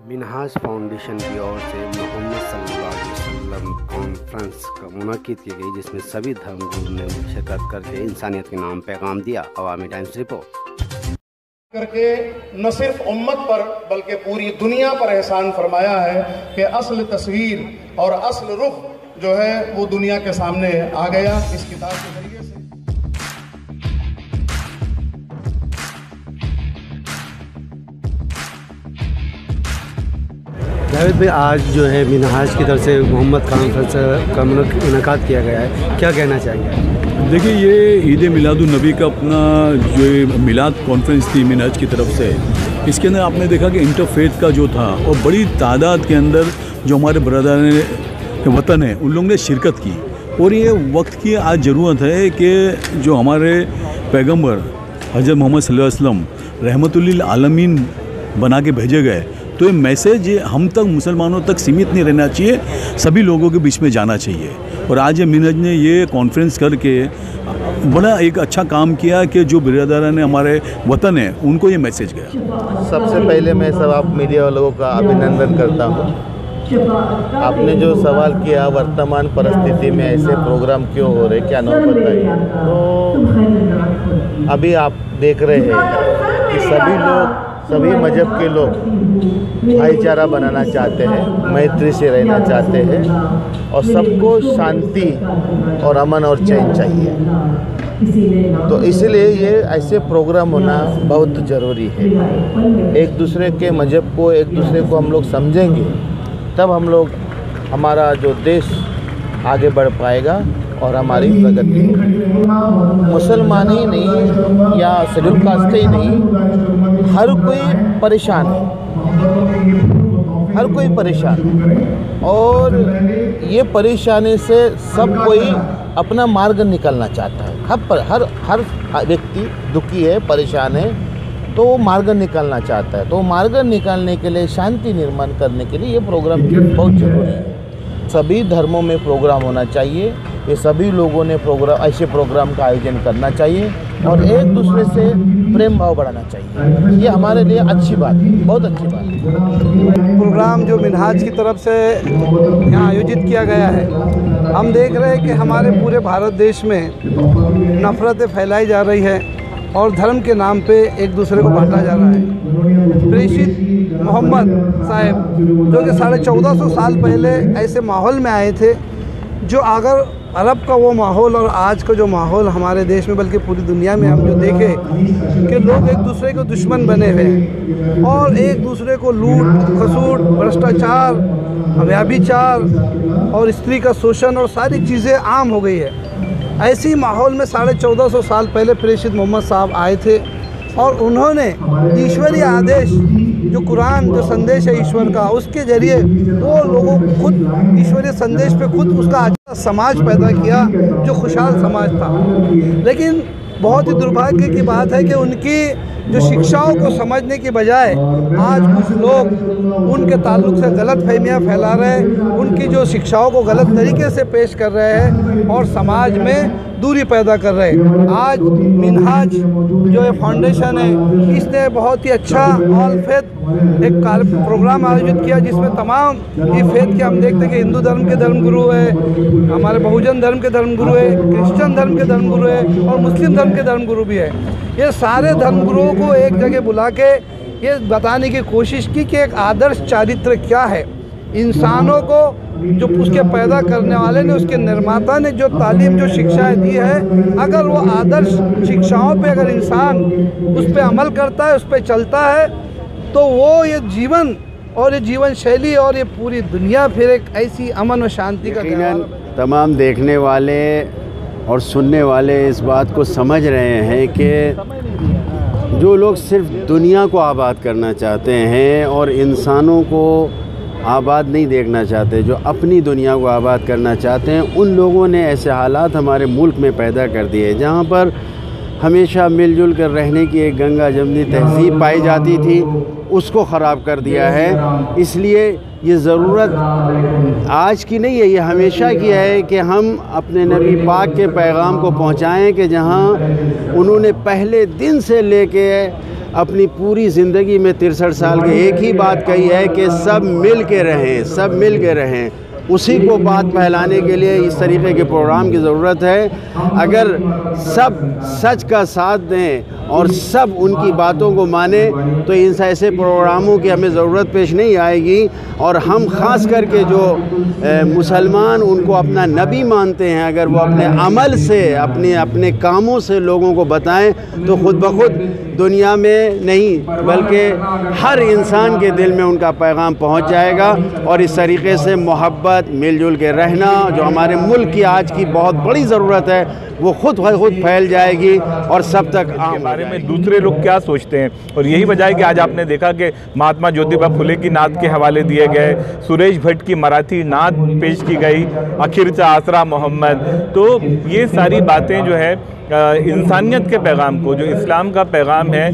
Minhaj foundation की ओर से मोहम्मद सल्लल्लाहु अलैहि वसल्लम कॉन्फ्रेंस का मुनाकिद की गई, जिसमें सभी धर्मगुरु ने शिरकत करके इंसानियत के नाम पैगाम दिया। अवामी टाइम्स रिपोर्ट करके न सिर्फ उम्मत पर बल्कि पूरी दुनिया पर एहसान फरमाया है कि असल तस्वीर और असल रुख जो है वो दुनिया के सामने आ गया इस किताब के जरिए से। जावेद भाई, आज जो है मिनहाज की तरफ से मोहम्मद कॉन्फ्रेंस का मुनाकाद किया गया है, क्या कहना चाहेंगे? देखिए, ये ईद मिलादुन्नबी का अपना जो मिलाद कॉन्फ्रेंस थी मिनहाज की तरफ से, इसके अंदर आपने देखा कि इंटरफेथ का जो था और बड़ी तादाद के अंदर जो हमारे ब्रदर वतन है उन लोगों ने शिरकत की। और ये वक्त की आज ज़रूरत है कि जो हमारे पैगंबर हज़रत मोहम्मद सल्लल्लाहु अलैहि वसल्लम रहमतुल्लिल आलमीन बना के भेजे गए, तो ये मैसेज हम तक मुसलमानों तक सीमित नहीं रहना चाहिए, सभी लोगों के बीच में जाना चाहिए। और आज मिनहाज ने ये कॉन्फ्रेंस करके बड़ा एक अच्छा काम किया कि जो बिरादरान ने हमारे वतन है उनको ये मैसेज गया। सबसे पहले मैं सब आप मीडिया वालों का अभिनंदन करता हूँ। आपने जो सवाल किया वर्तमान परिस्थिति में ऐसे प्रोग्राम क्यों हो रहे, क्या नौबत आई, तो अभी आप देख रहे हैं कि सभी लोग, सभी मजहब के लोग भाईचारा बनाना चाहते हैं, मैत्री से रहना चाहते हैं और सबको शांति और अमन और चैन चाहिए। तो इसलिए ये ऐसे प्रोग्राम होना बहुत ज़रूरी है। एक दूसरे के मजहब को, एक दूसरे को हम लोग समझेंगे, तब हम लोग, हमारा जो देश आगे बढ़ पाएगा और हमारी प्रगति होगी। मुसलमान ही नहीं या शेड्यूल कास्ट ही नहीं, हर कोई परेशान है, हर कोई परेशान है। और ये परेशानी से सब कोई अपना मार्ग निकालना चाहता है। हर व्यक्ति दुखी है, परेशान है, तो वो मार्ग निकालना चाहता है। तो मार्ग निकालने के लिए, शांति निर्माण करने के लिए ये प्रोग्राम बहुत ज़रूरी है। सभी धर्मों में प्रोग्राम होना चाहिए, ये सभी लोगों ने ऐसे प्रोग्राम का आयोजन करना चाहिए और एक दूसरे से प्रेम भाव बढ़ाना चाहिए। ये हमारे लिए अच्छी बात है, बहुत अच्छी बात है। प्रोग्राम जो मिनहाज की तरफ से यहाँ आयोजित किया गया है, हम देख रहे हैं कि हमारे पूरे भारत देश में नफ़रतें फैलाई जा रही है और धर्म के नाम पे एक दूसरे को बांटा जा रहा है। प्रेषित मोहम्मद साहब जो कि 1450 साल पहले ऐसे माहौल में आए थे, जो अगर अरब का वो माहौल और आज का जो माहौल हमारे देश में बल्कि पूरी दुनिया में हम जो देखें कि लोग एक दूसरे के दुश्मन बने हुए हैं और एक दूसरे को लूट खसूट, भ्रष्टाचार, व्यभिचार और स्त्री का शोषण और सारी चीज़ें आम हो गई है। ऐसी माहौल में 1450 साल पहले प्रेषित मोहम्मद साहब आए थे और उन्होंने ईश्वरीय आदेश, जो कुरान, जो संदेश है ईश्वर का, उसके ज़रिए वो लोगों को खुद ईश्वरीय संदेश पे खुद उसका समाज पैदा किया जो खुशहाल समाज था। लेकिन बहुत ही दुर्भाग्य की बात है कि उनकी जो शिक्षाओं को समझने की बजाय आज कुछ लोग उनके ताल्लुक से गलत फहमियाँ फैला रहे हैं, उनकी जो शिक्षाओं को गलत तरीके से पेश कर रहे हैं और समाज में दूरी पैदा कर रहे हैं। आज मिनहाज जो ये फाउंडेशन है, इसने बहुत ही अच्छा ऑल फेथ एक प्रोग्राम आयोजित किया, जिसमें तमाम ये फेथ के हम देखते हैं कि हिंदू धर्म के धर्मगुरु है, हमारे बहुजन धर्म के धर्मगुरु है, क्रिश्चियन धर्म के धर्मगुरु है और मुस्लिम धर्म के धर्मगुरु भी है। ये सारे धर्मगुरुओं को एक जगह बुला के ये बताने की कोशिश की कि एक आदर्श चारित्र क्या है। इंसानों को जो उसके पैदा करने वाले ने, उसके निर्माता ने जो तालीम, जो शिक्षाएं दी है, अगर वो आदर्श शिक्षाओं पे अगर इंसान उस पर अमल करता है, उस पर चलता है, तो वो ये जीवन और ये जीवन शैली और ये पूरी दुनिया फिर एक ऐसी अमन और शांति का तमाम देखने वाले और सुनने वाले इस बात को समझ रहे हैं कि जो लोग सिर्फ दुनिया को आबाद करना चाहते हैं और इंसानों को आबाद नहीं देखना चाहते, जो अपनी दुनिया को आबाद करना चाहते हैं, उन लोगों ने ऐसे हालात हमारे मुल्क में पैदा कर दिए जहाँ पर हमेशा मिलजुल कर रहने की एक गंगा जमनी तहजीब पाई जाती थी, उसको ख़राब कर दिया है। इसलिए ये ज़रूरत आज की नहीं है, ये हमेशा की है कि हम अपने नबी पाक के पैगाम को पहुँचाएँ कि जहाँ उन्होंने पहले दिन से लेके अपनी पूरी ज़िंदगी में 63 साल के एक ही बात कही है कि सब मिल के रहें, सब मिल के रहें। उसी को बात फैलाने के लिए इस तरीके के प्रोग्राम की ज़रूरत है। अगर सब सच का साथ दें और सब उनकी बातों को माने तो इन ऐसे प्रोग्रामों की हमें ज़रूरत पेश नहीं आएगी। और हम ख़ास करके जो मुसलमान उनको अपना नबी मानते हैं, अगर वो अपने अमल से, अपने कामों से लोगों को बताएं तो ख़ुद ब खुद दुनिया में नहीं बल्कि हर इंसान के दिल में उनका पैगाम पहुंच जाएगा। और इस तरीके से मोहब्बत, मिलजुल के रहना जो हमारे मुल्क की आज की बहुत बड़ी ज़रूरत है, वो खुद फैल जाएगी और सब तक आम के बारे में दूसरे लोग क्या सोचते हैं। और यही वजह है कि आज आपने देखा कि महात्मा ज्योतिबा फुले की नात के हवाले दिए गए, सुरेश भट्ट की मराठी नात पेश की गई, आखिरचा आसरा मोहम्मद। तो ये सारी बातें जो है इंसानियत के पैगाम को, जो इस्लाम का पैगाम है,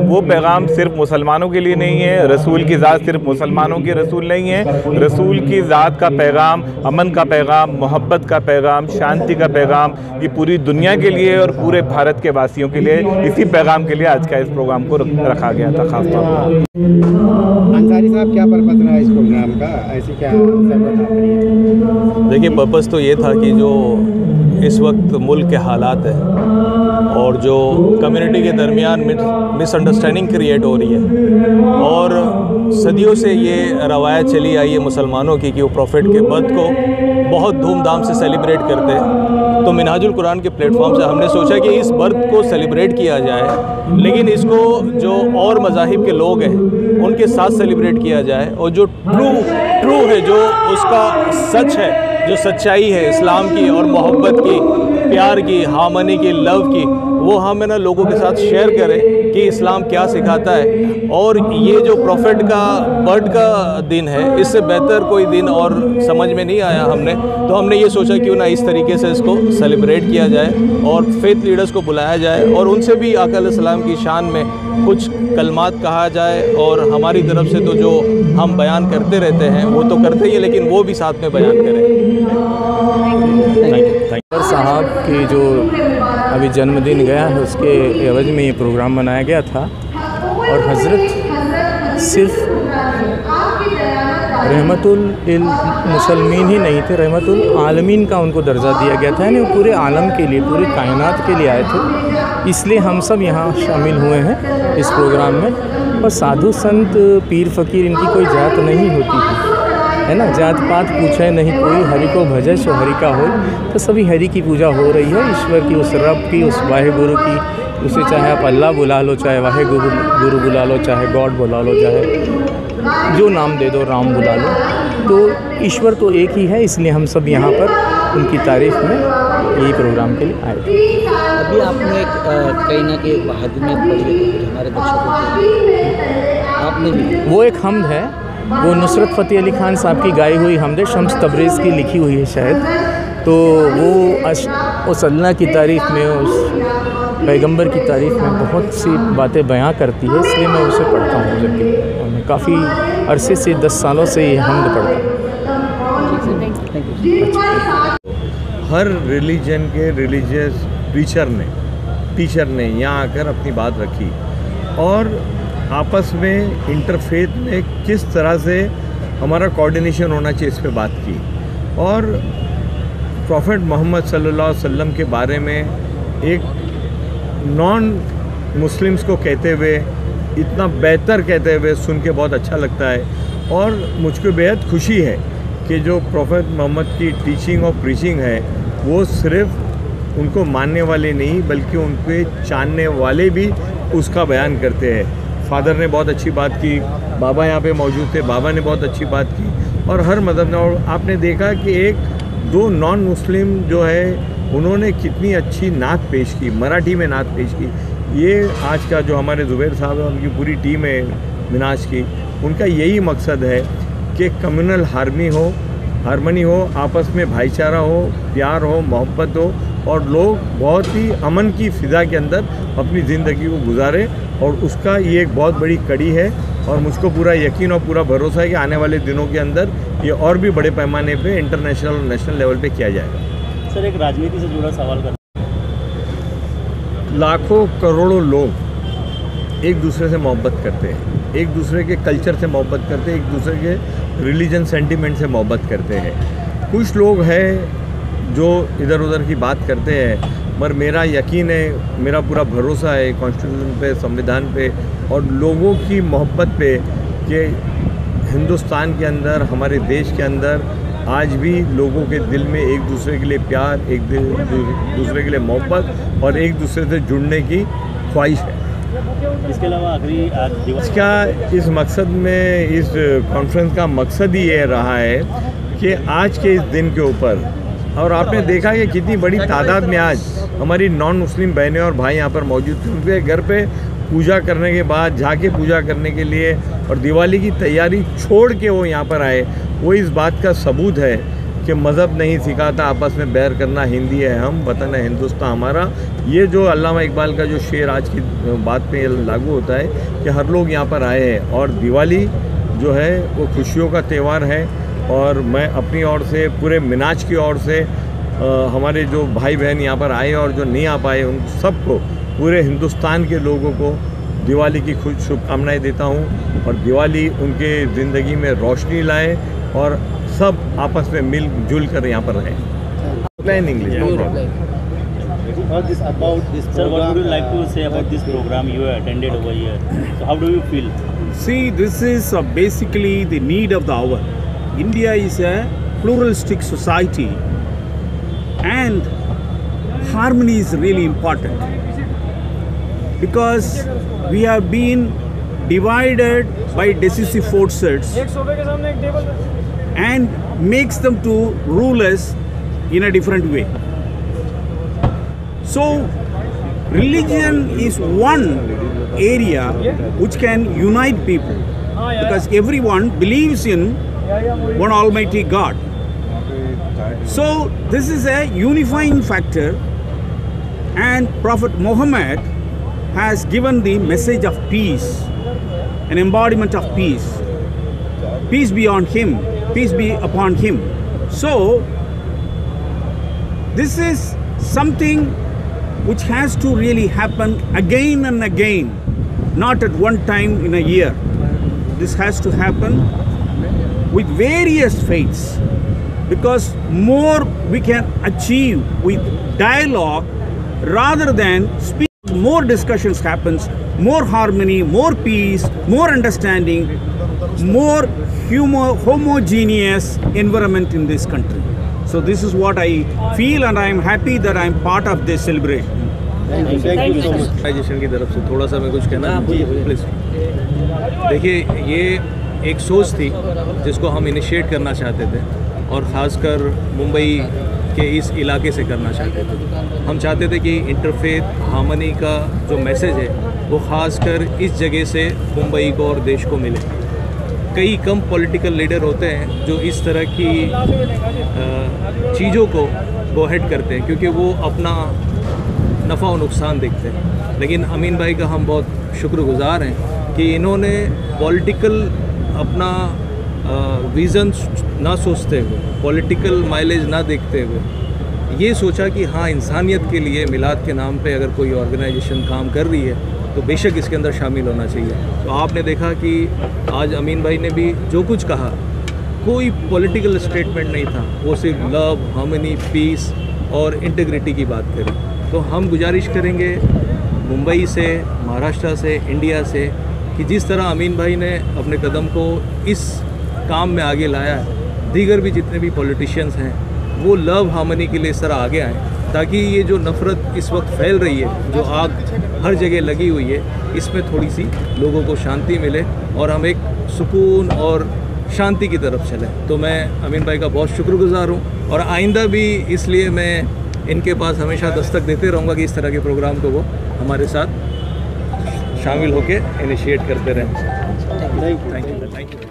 वो पैगाम सिर्फ मुसलमानों के लिए नहीं है। रसूल की ज़ात सिर्फ मुसलमानों के रसूल नहीं है। रसूल की ज़ात का पैगाम, अमन का पैगाम, मोहब्बत का पैगाम, शांति का पैगाम, ये पूरी दुनिया के लिए और पूरे भारत के वासियों के लिए, इसी पैगाम के लिए आज का इस प्रोग्राम को रखा गया था खास तौर पर। अंसारी साहब, क्या पर्पस रहा इस प्रोग्राम का? ऐसी क्या देखिए, पर्पस तो ये था कि जो इस वक्त मुल्क के हालात हैं और जो कम्युनिटी के दरमियान मिसअंडरस्टैंडिंग क्रिएट हो रही है, और सदियों से ये रवायत चली आई है मुसलमानों की कि वो प्रॉफिट के बर्थ को बहुत धूमधाम से सेलिब्रेट करते हैं। तो मिनहाजुल कुरान के प्लेटफॉर्म से हमने सोचा कि इस बर्थ को सेलिब्रेट किया जाए, लेकिन इसको जो और मज़ाहिब के लोग हैं उनके साथ सेलिब्रेट किया जाए, और जो ट्रू है, जो उसका सच है, जो सच्चाई है इस्लाम की और मोहब्बत की, प्यार की, हार्मनी की, लव की, वो हम ना लोगों के साथ शेयर करें कि इस्लाम क्या सिखाता है। और ये जो प्रॉफिट का बर्थ का दिन है, इससे बेहतर कोई दिन और समझ में नहीं आया हमने। तो हमने ये सोचा क्यों ना इस तरीके से इसको सेलिब्रेट किया जाए और फेथ लीडर्स को बुलाया जाए और उनसे भी आका अलैहिस्सलाम की शान में कुछ कलमात कहा जाए। और हमारी तरफ से तो जो हम बयान करते रहते हैं वो तो करते ही हैं, लेकिन वो भी साथ में बयान करें। थैंक यू साहब की जो अभी जन्मदिन गया है उसके एवज में ये प्रोग्राम बनाया गया था। और हज़रत सिर्फ रहमतुल मुसलमीन ही नहीं थे, रहमतुल आलमीन का उनको दर्जा दिया गया था। यानी वो पूरे आलम के लिए, पूरी कायनात के लिए आए थे। इसलिए हम सब यहाँ शामिल हुए हैं इस प्रोग्राम में। और साधु संत पीर फ़कीर इनकी कोई जात नहीं होती है ना, जात पात पूछे नहीं कोई, हरि को भजे सो हरि का हो। तो सभी हरि की पूजा हो रही है, ईश्वर की, उस रब की, उस वाहे गुरु की। उसे चाहे आप अल्लाह बुला लो, चाहे वाहे गुरु बुला लो, चाहे गॉड बुला लो, चाहे जो नाम दे दो, राम बुला लो। तो ईश्वर तो एक ही है, इसलिए हम सब यहाँ पर उनकी तारीफ़ में यही प्रोग्राम के लिए आए थे। अभी आपने कहीं ना कहीं बहादुर में पढ़ी है तो हमारे दर्शकों आपने भी, वो एक हमद है, वो नुसरत फ़तेह अली खान साहब की गाई हुई हमद शम्स तबरेज़ की लिखी हुई है शायद। तो वो उस अल्लाह की तारीफ़ में, उस पैगंबर की तारीफ़ में बहुत सी बातें बयां करती है, इसलिए मैं उसे पढ़ता हूँ। जब भी और मैं काफ़ी अरसे से 10 सालों से ये हमद पढ़ता हूँ। हर रिलीजन के रिलीजियस टीचर ने यहाँ आकर अपनी बात रखी और आपस में इंटरफेथ में किस तरह से हमारा कोऑर्डिनेशन होना चाहिए, इस पे बात की। और प्रॉफिट मोहम्मद सल्लल्लाहु अलैहि वसल्लम के बारे में एक नॉन मुस्लिम्स को कहते हुए, इतना बेहतर कहते हुए सुन के बहुत अच्छा लगता है। और मुझको बेहद खुशी है कि जो प्रॉफिट मोहम्मद की टीचिंग और प्रीचिंग है वो सिर्फ उनको मानने वाले नहीं बल्कि उनके जानने वाले भी उसका बयान करते हैं। फादर ने बहुत अच्छी बात की, बाबा यहाँ पे मौजूद थे, बाबा ने बहुत अच्छी बात की। और हर मज़हब ने, और आपने देखा कि एक दो नॉन मुस्लिम जो है उन्होंने कितनी अच्छी नात पेश की, मराठी में नात पेश की। ये आज का जो हमारे ज़ुबैर साहब है, उनकी पूरी टीम है मिनाज की, उनका यही मकसद है कि कम्युनल हारमनी हो, आपस में भाईचारा हो, प्यार हो, मोहब्बत हो और लोग बहुत ही अमन की फ़िज़ा के अंदर अपनी ज़िंदगी को गुजारे। और उसका ये एक बहुत बड़ी कड़ी है और मुझको पूरा यकीन और पूरा भरोसा है कि आने वाले दिनों के अंदर ये और भी बड़े पैमाने पे इंटरनेशनल और नेशनल लेवल पे किया जाएगा। सर, एक राजनीति से जुड़ा सवाल कर, लाखों करोड़ों लोग एक दूसरे से मोहब्बत करते हैं, एक दूसरे के कल्चर से मोहब्बत करते हैं, एक दूसरे के रिलीजन सेंटिमेंट से मोहब्बत करते हैं। कुछ लोग हैं जो इधर उधर की बात करते हैं, मगर मेरा यकीन है, मेरा पूरा भरोसा है कॉन्स्टिट्यूशन पे, संविधान पे और लोगों की मोहब्बत पे कि हिंदुस्तान के अंदर, हमारे देश के अंदर आज भी लोगों के दिल में एक दूसरे के लिए प्यार, एक दूसरे के लिए मोहब्बत और एक दूसरे से जुड़ने की ख्वाहिश है। इसके अलावा आखिरी इसका इस मकसद में, इस कॉन्फ्रेंस का मकसद ही ये रहा है कि आज के इस दिन के ऊपर, और आपने देखा कि कितनी बड़ी तादाद में आज हमारी नॉन मुस्लिम बहनें और भाई यहाँ पर मौजूद थे। उनके घर पे पूजा करने के बाद जाके पूजा करने के लिए और दिवाली की तैयारी छोड़ के वो यहाँ पर आए, वो इस बात का सबूत है कि मज़हब नहीं सिखाता आपस में बैर करना, हिंदी है हम, वतन है हिंदुस्तान हमारा। ये जो अल्लामा इकबाल का जो शेर आज की बात पे लागू होता है कि हर लोग यहाँ पर आए हैं और दिवाली जो है वो खुशियों का त्यौहार है। और मैं अपनी ओर से, पूरे मिनाज की ओर से, हमारे जो भाई बहन यहाँ पर आए और जो नहीं आ पाए उन सबको, पूरे हिंदुस्तान के लोगों को दिवाली की खुश शुभकामनाएँ देता हूँ और दिवाली उनके ज़िंदगी में रोशनी लाए और सब आपस में मिलजुल कर यहाँ पर रहें। Plain English, no problem. Sir, what would you like to say about this program you attended over here? So how do you feel? See, this is basically the need of the hour. India is a pluralistic society and harmony is really important because we have been divided by decisive forces and makes them to rule us in a different way. So religion is one area which can unite people because everyone believes in one Almighty God. So this is a unifying factor, and Prophet Muhammad has given the message of peace, an embodiment of peace. Peace be on him, peace be upon him. So this is something which has to really happen again and again, not at one time in a year. This has to happen with various faiths because more we can achieve with dialogue rather than speech. More discussions happens, more harmony, more peace, more understanding, more homogeneous environment in this country. So this is what I feel and I am happy that I am part of this celebration. Thank you so much. Organization की तरफ से थोड़ा सा मैं कुछ कहना please. देखिए, ये एक सोच थी जिसको हम इनिशिएट करना चाहते थे और ख़ासकर मुंबई के इस इलाके से करना चाहते थे। हम चाहते थे कि इंटरफेथ हार्मनी का जो मैसेज है वो ख़ासकर इस जगह से मुंबई को और देश को मिले। कई कम पॉलिटिकल लीडर होते हैं जो इस तरह की चीज़ों को गो हेड करते हैं क्योंकि वो अपना नफ़ा और नुकसान देखते हैं, लेकिन अमीन भाई का हम बहुत शुक्रगुज़ार हैं कि इन्होंने पॉलिटिकल अपना विज़न ना सोचते हुए, पॉलिटिकल माइलेज ना देखते हुए ये सोचा कि हाँ, इंसानियत के लिए मिलाद के नाम पे अगर कोई ऑर्गेनाइजेशन काम कर रही है तो बेशक इसके अंदर शामिल होना चाहिए। तो आपने देखा कि आज अमीन भाई ने भी जो कुछ कहा, कोई पॉलिटिकल स्टेटमेंट नहीं था, वो सिर्फ लव, हार्मनी, पीस और इंटीग्रिटी की बात करी। तो हम गुजारिश करेंगे मुंबई से, महाराष्ट्र से, इंडिया से कि जिस तरह अमीन भाई ने अपने कदम को इस काम में आगे लाया है, दीगर भी जितने भी पॉलिटिशियंस हैं वो लव हार्मनी के लिए इस तरह आगे आएँ ताकि ये जो नफ़रत इस वक्त फैल रही है, जो आग हर जगह लगी हुई है, इसमें थोड़ी सी लोगों को शांति मिले और हम एक सुकून और शांति की तरफ चलें। तो मैं अमीन भाई का बहुत शुक्रगुज़ार हूँ और आइंदा भी इसलिए मैं इनके पास हमेशा दस्तक देते रहूँगा कि इस तरह के प्रोग्राम को वो हमारे साथ शामिल होकर इनिशिएट करते रहें। Thank you.